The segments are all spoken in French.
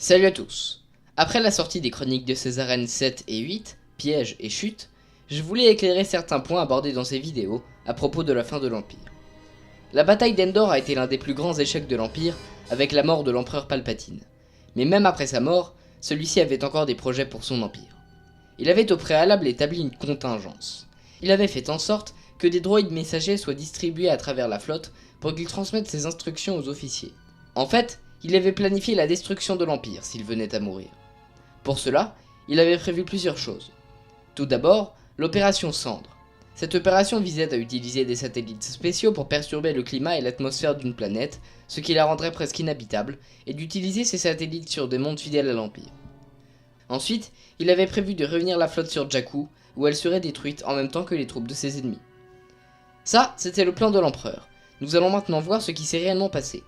Salut à tous. Après la sortie des chroniques de Césarène 7 et 8, Piège et Chute, je voulais éclairer certains points abordés dans ces vidéos à propos de la fin de l'Empire. La bataille d'Endor a été l'un des plus grands échecs de l'Empire avec la mort de l'empereur Palpatine. Mais même après sa mort, celui-ci avait encore des projets pour son empire. Il avait au préalable établi une contingence. Il avait fait en sorte que des droïdes messagers soient distribués à travers la flotte pour qu'ils transmettent ses instructions aux officiers. En fait, il avait planifié la destruction de l'Empire s'il venait à mourir. Pour cela, il avait prévu plusieurs choses. Tout d'abord, l'opération Cendre. Cette opération visait à utiliser des satellites spéciaux pour perturber le climat et l'atmosphère d'une planète, ce qui la rendrait presque inhabitable, et d'utiliser ces satellites sur des mondes fidèles à l'Empire. Ensuite, il avait prévu de revenir la flotte sur Jakku, où elle serait détruite en même temps que les troupes de ses ennemis. Ça, c'était le plan de l'empereur. Nous allons maintenant voir ce qui s'est réellement passé.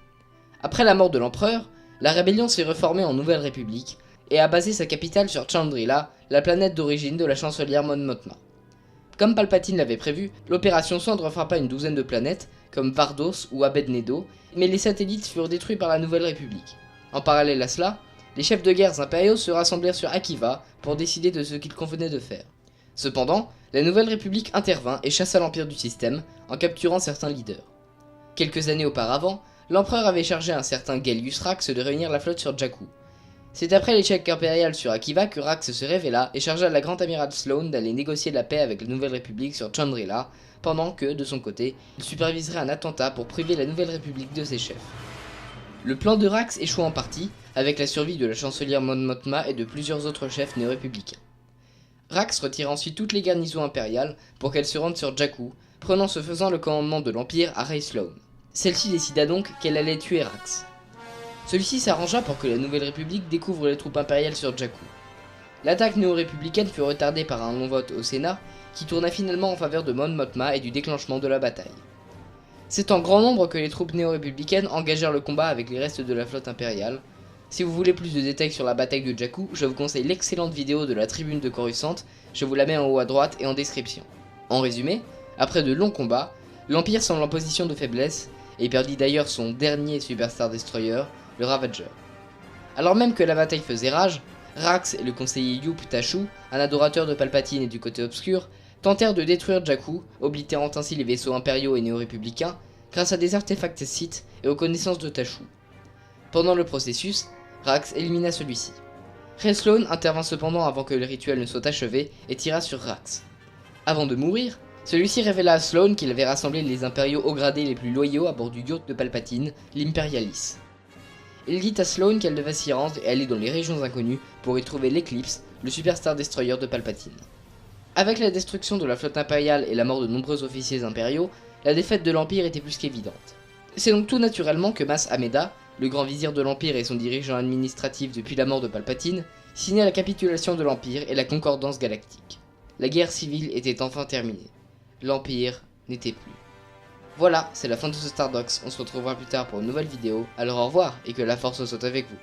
Après la mort de l'empereur, la rébellion s'est reformée en Nouvelle République et a basé sa capitale sur Chandrila, la planète d'origine de la chancelière Mon Mothma. Comme Palpatine l'avait prévu, l'opération Cendre frappa une douzaine de planètes, comme Vardos ou Abednedo, mais les satellites furent détruits par la Nouvelle République. En parallèle à cela, les chefs de guerre impériaux se rassemblèrent sur Akiva pour décider de ce qu'il convenait de faire. Cependant, la Nouvelle République intervint et chassa l'Empire du système en capturant certains leaders. Quelques années auparavant, l'empereur avait chargé un certain Gallius Rax de réunir la flotte sur Jakku. C'est après l'échec impérial sur Akiva que Rax se révéla et chargea la grande amiral Sloane d'aller négocier la paix avec la Nouvelle République sur Chandrila, pendant que, de son côté, il superviserait un attentat pour priver la Nouvelle République de ses chefs. Le plan de Rax échoua en partie, avec la survie de la chancelière Mon Mothma et de plusieurs autres chefs néo-républicains. Rax retira ensuite toutes les garnisons impériales pour qu'elles se rendent sur Jakku, prenant ce faisant le commandement de l'Empire à Rey Sloane. Celle-ci décida donc qu'elle allait tuer Rax. Celui-ci s'arrangea pour que la Nouvelle République découvre les troupes impériales sur Jakku. L'attaque néo-républicaine fut retardée par un long vote au Sénat, qui tourna finalement en faveur de Mon Mothma et du déclenchement de la bataille. C'est en grand nombre que les troupes néo-républicaines engagèrent le combat avec les restes de la flotte impériale. Si vous voulez plus de détails sur la bataille de Jakku, je vous conseille l'excellente vidéo de la tribune de Coruscant, je vous la mets en haut à droite et en description. En résumé, après de longs combats, l'Empire semble en position de faiblesse, et perdit d'ailleurs son dernier Superstar Destroyer, le Ravager. Alors même que la bataille faisait rage, Rax et le conseiller Yup Tashu, un adorateur de Palpatine et du côté obscur, tentèrent de détruire Jakku, oblitérant ainsi les vaisseaux impériaux et néo-républicains, grâce à des artefacts Sith et aux connaissances de Tashu. Pendant le processus, Rax élimina celui-ci. Rey Sloane intervint cependant avant que le rituel ne soit achevé et tira sur Rax. Avant de mourir, celui-ci révéla à Sloane qu'il avait rassemblé les impériaux haut gradés les plus loyaux à bord du yacht de Palpatine, l'Imperialis. Il dit à Sloane qu'elle devait s'y rendre et aller dans les régions inconnues pour y trouver l'Eclipse, le Superstar Destroyer de Palpatine. Avec la destruction de la flotte impériale et la mort de nombreux officiers impériaux, la défaite de l'Empire était plus qu'évidente. C'est donc tout naturellement que Mas Amedda, le grand vizir de l'Empire et son dirigeant administratif depuis la mort de Palpatine, signa la capitulation de l'Empire et la concordance galactique. La guerre civile était enfin terminée. L'Empire n'était plus. Voilà, c'est la fin de ce Stardox, on se retrouvera plus tard pour une nouvelle vidéo, alors au revoir et que la force soit avec vous.